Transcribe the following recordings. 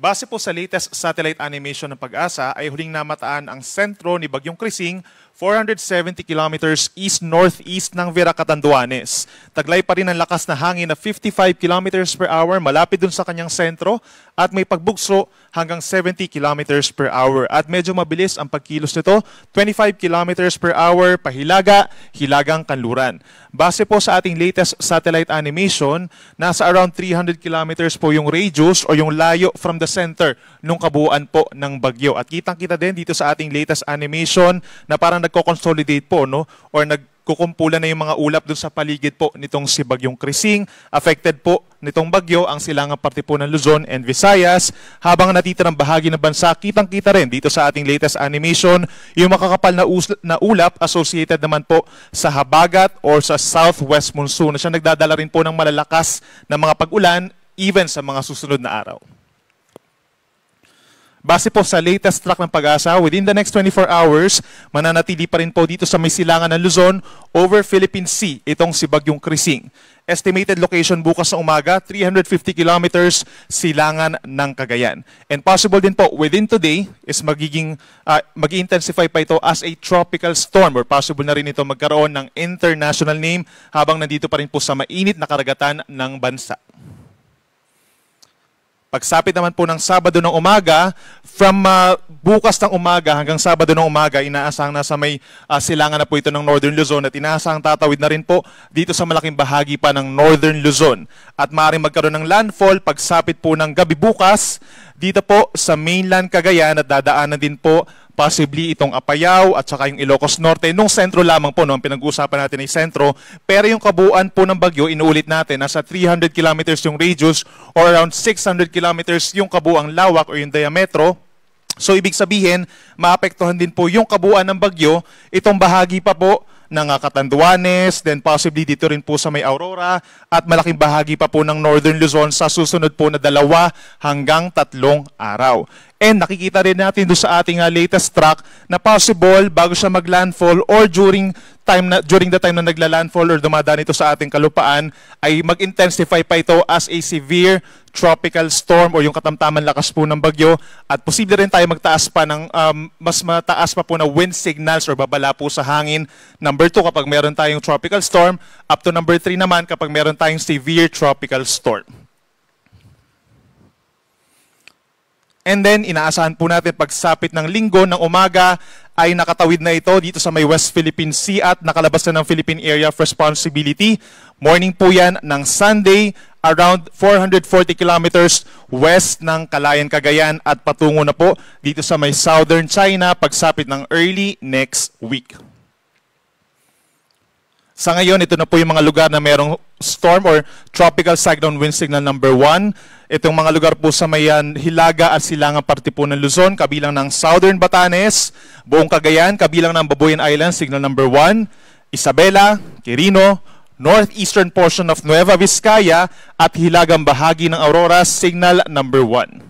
Base po sa latest satellite animation ng Pag-asa ay huling namataan ang sentro ni Bagyong Krising 470 kilometers east-northeast ng Vera, Catanduanes. Taglay pa rin ang lakas na hangin na 55 kilometers per hour malapit dun sa kanyang sentro at may pagbugso hanggang 70 kilometers per hour. At medyo mabilis ang pagkilos nito, 25 kilometers per hour pahilaga, hilagang kanluran. Base po sa ating latest satellite animation, nasa around 300 kilometers po yung radius o yung layo from the center nung kabuuan po ng bagyo. At kitang-kita din dito sa ating latest animation na parang nagko-consolidate po, no? Or nagkukumpulan na yung mga ulap dun sa paligid po nitong si Bagyong Krising. Affected po nitong bagyo ang silangang parte po ng Luzon and Visayas. Habang natitirang bahagi ng bansa, kitang-kita rin dito sa ating latest animation yung makakapal na ulap associated naman po sa habagat or sa southwest monsoon na siya nagdadala rin po ng malalakas na mga pag-ulan even sa mga susunod na araw. Base po sa latest track ng Pag-asa, within the next 24 hours, mananatili pa rin po dito sa may silangan ng Luzon over Philippine Sea itong si Bagyong Krising. Estimated location bukas sa umaga, 350 kilometers silangan ng Cagayan. And possible din po within today is mag-intensify pa ito as a tropical storm or possible na rin ito magkaroon ng international name habang nandito pa rin po sa mainit na karagatan ng bansa. Pagsapit naman po ng Sabado ng umaga, from bukas ng umaga hanggang Sabado ng umaga, inaasahang nasa may silangan na po ito ng Northern Luzon at inaasahang tatawid na rin po dito sa malaking bahagi pa ng Northern Luzon. At maaaring magkaroon ng landfall pagsapit po ng gabi bukas dito po sa mainland Cagayan at dadaanan din po possibly itong Apayao at saka yung Ilocos Norte. Nung sentro lamang po, no, ang pinag-uusapan natin ay sentro. Pero yung kabuuan po ng bagyo, inuulit natin, nasa 300 kilometers yung radius or around 600 kilometers yung kabuuang lawak o yung diametro. So ibig sabihin, maapektuhan din po yung kabuuan ng bagyo, itong bahagi pa po ng Catanduanes, then possibly dito rin po sa may Aurora at malaking bahagi pa po ng Northern Luzon sa susunod po na 2 hanggang 3 araw. And nakikita rin natin doon sa ating latest track na possible bago siya mag-landfall or during the time na nagla-landfall or dumadaan ito sa ating kalupaan ay mag-intensify pa ito as a severe tropical storm o yung katamtaman lakas po ng bagyo at posible rin tayo magtaas pa ng mas mataas pa po na wind signals or babala po sa hangin. Number 2 kapag meron tayong tropical storm, up to number 3 naman kapag meron tayong severe tropical storm. And then, inaasahan po natin pagsapit ng linggo ng umaga ay nakatawid na ito dito sa may West Philippine Sea at nakalabas na ng Philippine Area of Responsibility. Morning po yan ng Sunday, around 440 kilometers west ng Calayan, Cagayan at patungo na po dito sa may Southern China pagsapit ng early next week. Sa ngayon, ito na po yung mga lugar na merong storm or tropical cyclone wind signal number 1. Itong mga lugar po sa may hilaga at silangang parte po ng Luzon, kabilang ng Southern Batanes, buong Cagayan, kabilang ng Babuyan Island, signal number 1, Isabela, Quirino, northeastern portion of Nueva Vizcaya, at hilagang bahagi ng Aurora, signal number 1.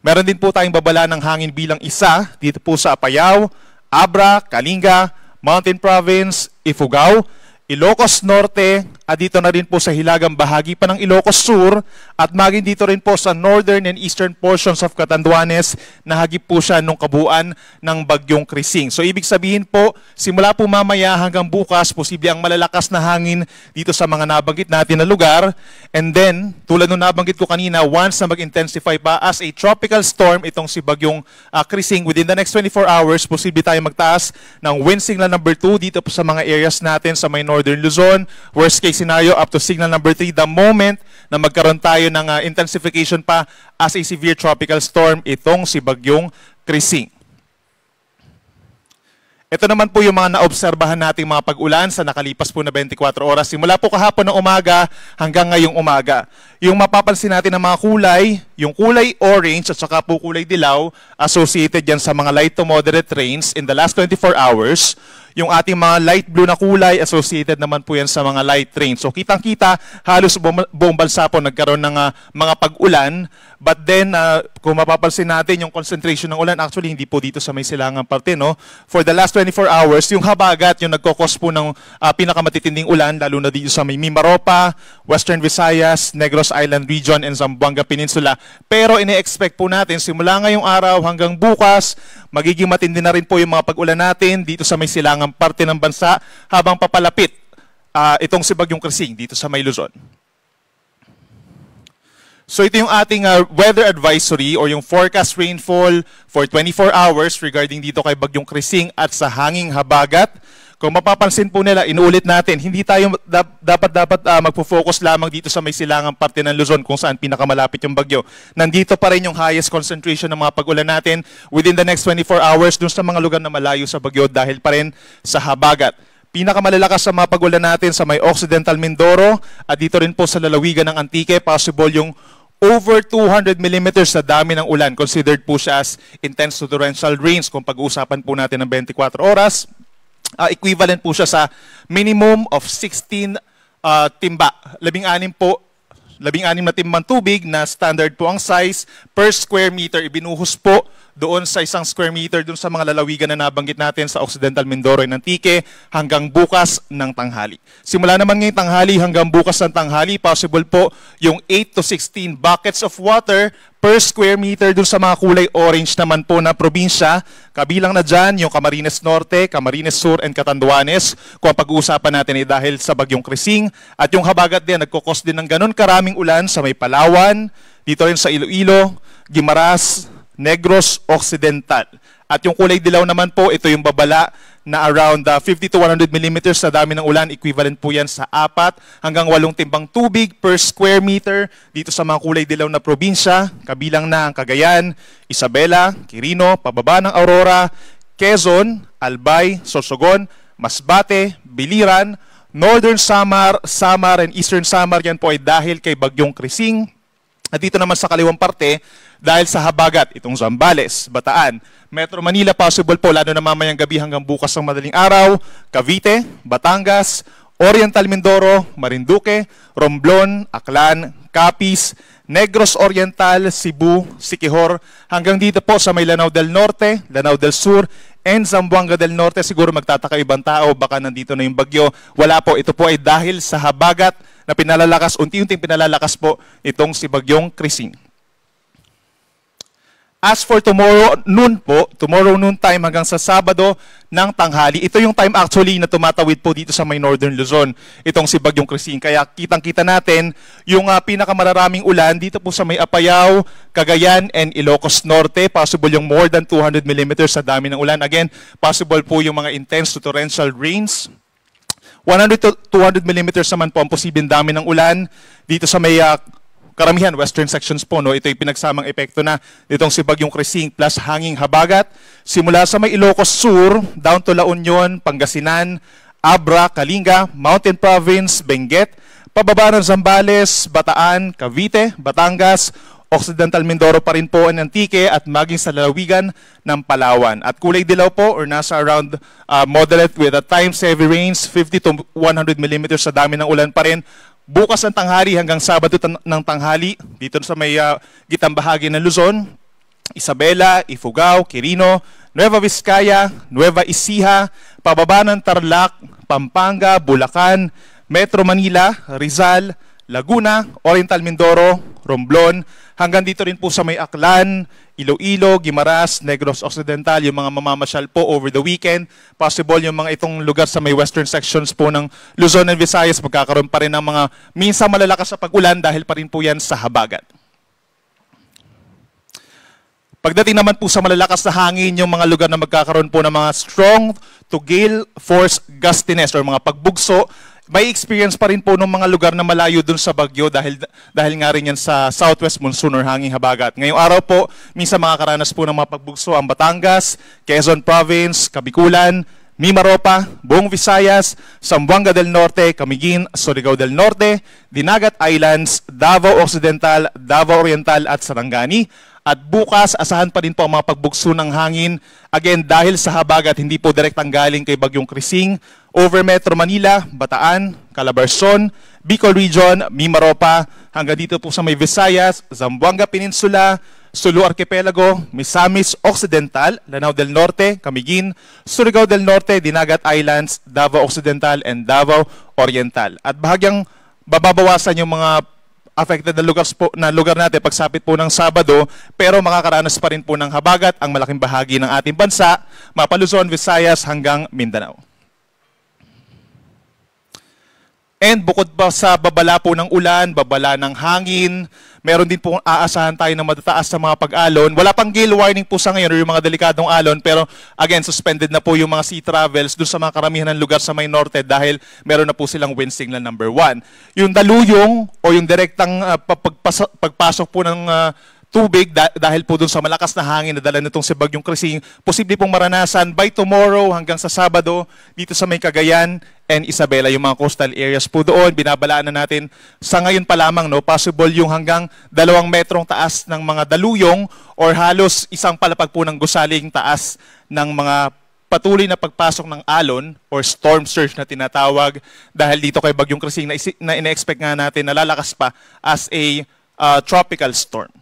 Meron din po tayong babala ng hangin bilang 1 dito po sa Apayao, Abra, Kalinga, Mountain Province, Ifugao, Ilocos Norte, at dito na rin po sa hilagang bahagi pa ng Ilocos Sur, at maging dito rin po sa northern and eastern portions of Catanduanes, nahagip po siya nung kabuuan ng Bagyong Krising. So ibig sabihin po, simula po mamaya hanggang bukas, posible ang malalakas na hangin dito sa mga nabanggit natin na lugar, and then, tulad nung nabanggit ko kanina, once na mag-intensify pa as a tropical storm, itong si Bagyong Krising, within the next 24 hours, posible tayo magtaas ng wind signal number 2 dito po sa mga areas natin sa may Northern Luzon, worst case scenario up to signal number 3 the moment na magkaroon tayo ng intensification pa as a severe tropical storm itong si Bagyong Krising. Ito naman po yung mga naobserbahan nating mga pag-ulan sa nakalipas po na 24 oras. Simula po kahapon ng umaga hanggang ngayong umaga. Yung mapapansin natin ng mga kulay, yung kulay orange at saka po kulay dilaw associated yan sa mga light to moderate rains in the last 24 hours. Yung ating mga light blue na kulay, associated naman po yan sa mga light rain. So kitang-kita, halos buong bansa po nagkaroon ng mga pag-ulan. But then, kung mapapansin natin, yung concentration ng ulan, actually hindi po dito sa may silangang parte. No? For the last 24 hours, yung habagat, yung nagkokos po ng pinakamatitinding ulan, lalo na dito sa may Mimaropa, Western Visayas, Negros Island Region, and Zamboanga Peninsula. Pero ine-expect po natin, simula ngayong araw hanggang bukas, magiging matindi na rin po yung mga pag-ulan natin dito sa may silangang parte ng bansa habang papalapit itong si Bagyong Krising dito sa may Luzon. So ito yung ating weather advisory or yung forecast rainfall for 24 hours regarding dito kay Bagyong Krising at sa hanging habagat. Kung mapapansin po nila, inuulit natin, hindi tayo dapat magpo-focus lamang dito sa may silangang parte ng Luzon kung saan pinakamalapit yung bagyo. Nandito pa rin yung highest concentration ng mga pag-ulan natin within the next 24 hours dun sa mga lugar na malayo sa bagyo dahil pa rin sa habagat. Pinakamalalakas sa mga pag-ulan natin sa may Occidental Mindoro at dito rin po sa lalawigan ng Antique, possible yung over 200 millimeters sa dami ng ulan. Considered po siya as intense to torrential rains kung pag-uusapan po natin ng 24 oras. Equivalent po siya sa minimum of 16 timba. 16 na timbang tubig na standard po ang size per square meter. Ibinuhos po doon sa isang square meter doon sa mga lalawigan na nabanggit natin sa Occidental Mindoro and Antique hanggang bukas ng tanghali. Simula naman ngayong tanghali hanggang bukas ng tanghali, possible po yung 8 to 16 buckets of water per square meter doon sa mga kulay orange naman po na probinsya. Kabilang na dyan yung Camarines Norte, Camarines Sur, and Catanduanes. Kung pag-uusapan natin ay dahil sa Bagyong Krising. At yung habagat din, nagkukos din ng ganun karaming ulan sa may Palawan, dito rin sa Iloilo, Guimaras, Negros Occidental. At yung kulay dilaw naman po, ito yung babala na around 50 to 100 millimeters sa dami ng ulan. Equivalent po yan sa 4 hanggang 8 timbang tubig per square meter dito sa mga kulay dilaw na probinsya. Kabilang na ang Cagayan, Isabela, Quirino, pababa ng Aurora, Quezon, Albay, Sorsogon, Masbate, Biliran, Northern Samar, Samar, and Eastern Samar. Yan po ay dahil kay Bagyong Krising. At dito naman sa kaliwang parte, dahil sa habagat, itong Zambales, Bataan, Metro Manila, possible po, lalo na mamayang gabi hanggang bukas ng madaling araw, Cavite, Batangas, Oriental Mindoro, Marinduque, Romblon, Aklan, Capiz, Negros Oriental, Cebu, Siquijor, hanggang dito po sa may Lanao del Norte, Lanao del Sur, and Zamboanga del Norte. Siguro magtataka ibang tao, baka nandito na yung bagyo. Wala po, ito po ay dahil sa habagat na pinalalakas, unti-unting pinalalakas po itong si Bagyong Krising. As for tomorrow noon po, tomorrow noon time hanggang sa Sabado ng tanghali, ito yung time actually na tumatawid po dito sa may Northern Luzon, itong si Bagyong Krising. Kaya kitang-kita natin yung pinakamararaming ulan dito po sa may Apayao, Cagayan, and Ilocos Norte. Possible yung more than 200 millimeters sa dami ng ulan. Again, possible po yung mga intense to torrential rains. 100 to 200 millimeters naman po ang posibleng dami ng ulan dito sa may karamihan, western sections po, no? Ito yung pinagsamang epekto na itong si Bagyong Krising plus hanging habagat. Simula sa may Ilocos Sur, down to La Union, Pangasinan, Abra, Kalinga, Mountain Province, Benguet, pababa ng Zambales, Bataan, Cavite, Batangas, Occidental Mindoro pa rin po ang Antique at maging sa lalawigan ng Palawan. At kulay dilaw po or nasa around moderate with at times heavy rains, 50 to 100 millimeters sa dami ng ulan pa rin. Bukas ng tanghali hanggang Sabado ng tanghali, dito sa may gitang bahagi ng Luzon, Isabela, Ifugao, Quirino, Nueva Vizcaya, Nueva Ecija, pababa ng Tarlac, Pampanga, Bulacan, Metro Manila, Rizal, Laguna, Oriental Mindoro, Romblon, hanggang dito rin po sa may Aklan, Iloilo, Guimaras, Negros Occidental, yung mga mamamasyal po over the weekend. Possible yung mga itong lugar sa may western sections po ng Luzon and Visayas, magkakaroon pa rin ng mga minsan malalakas sa pag-ulan dahil pa rin po yan sa habagat. Pagdating naman po sa malalakas na hangin, yung mga lugar na magkakaroon po ng mga strong to gale force gustiness or mga pagbugso, may experience pa rin po ng mga lugar na malayo dun sa bagyo dahil nga rin yan sa southwest monsoon or hanging habagat. Ngayong araw po, minsan makakaranas po ng mga pagbugso ang Batangas, Quezon Province, Kabikulan, Mimaropa, buong Visayas, Zamboanga del Norte, Camiguin, Surigao del Norte, Dinagat Islands, Davao Occidental, Davao Oriental at Sarangani. At bukas, asahan pa rin po ang mga pagbugso ng hangin. Again, dahil sa habagat, hindi po direktang galing kay Bagyong Krising, over Metro Manila, Bataan, Calabarzon, Bicol Region, Mimaropa, hanggang dito po sa may Visayas, Zamboanga Peninsula, Sulu Archipelago, Misamis Occidental, Lanao del Norte, Camiguin, Surigao del Norte, Dinagat Islands, Davao Occidental, and Davao Oriental. At bahagyang bababawasan yung mga affected na lugar natin pagsapit po ng Sabado, pero makakaranas pa rin po ng habagat ang malaking bahagi ng ating bansa, mapa Luzon, Visayas hanggang Mindanao. And bukod pa sa babala po ng ulan, babala ng hangin, meron din po aasahan tayo na matataas sa mga pag-alon. Wala pang gale warning po sa ngayon o yung mga delikadong alon, pero again, suspended na po yung mga sea travels doon sa mga karamihan ng lugar sa may norte dahil meron na po silang wind signal number 1. Yung daluyong o yung direktang pagpasok po ng tubig dahil po dun sa malakas na hangin na dala nitong si Bagyong Krising, posible pong maranasan by tomorrow hanggang sa Sabado dito sa may Cagayan and Isabela, yung mga coastal areas po doon. Binabalaan na natin sa ngayon pa lamang, no, possible yung hanggang 2 metrong taas ng mga daluyong or halos isang palapag po ng gusaling taas ng mga patuloy na pagpasok ng alon or storm surge na tinatawag dahil dito kay Bagyong Krising na ina-expect nga natin na lalakas pa as a tropical storm.